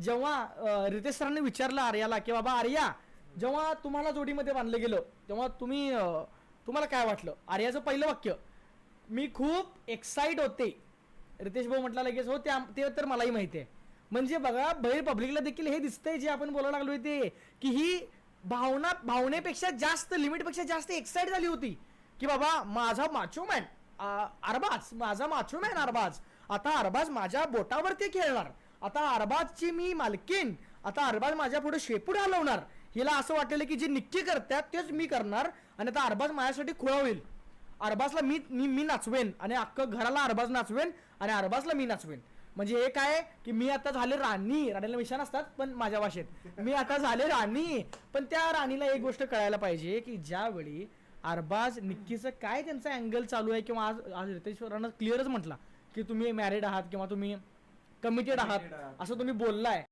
जेव्हा रितेश सरांनी विचारलं आर्याला की बाबा आर्या, जेव्हा तुम्हाला जोडीमध्ये बांधलं गेलं तेव्हा तुम्हाला काय वाटलं? आर्याचं पहिलं वाक्य, मी खूप एक्साइट होते. रितेश भाऊ म्हटला लगेच, हो ते तर मलाही माहिती आहे. म्हणजे बघा, बाहेर पब्लिकला देखील हे दिसतंय जे आपण बोलायला लागलोय ते, की ही भावनेपेक्षा जास्त, लिमिटपेक्षा जास्त एक्साइट झाली होती की बाबा माझा माचोमॅन अरबाज, माझा माचोमॅन अरबाज, आता अरबाज माझ्या बोटावरती खेळणार, आता अरबाजची मी मालकीन, आता अरबाज माझ्या पुढे शेपूट हलवणार. हिला असं वाटलेलं की जे निक्की करतात तेच मी करणार आणि आता अरबाज माझ्यासाठी खुळा होईल. अरबाजला मी नाचवेन आणि अख्खं घराला अरबाज नाचवेन आणि अरबाजला मी नाचवेन. म्हणजे हे काय की मी आता झाले राणीला विषाण असतात पण माझ्या भाषेत मी आता झाले राणी. पण त्या राणीला एक गोष्ट कळायला पाहिजे की ज्यावेळी अरबाज निक्कीचं काय त्यांचा अँगल चालू आहे, किंवा आज रितेश्वरानं क्लिअरच म्हटला की तुम्ही मॅरिड आहात किंवा तुम्ही कमिटेड आहात असं तुम्ही बोललाय.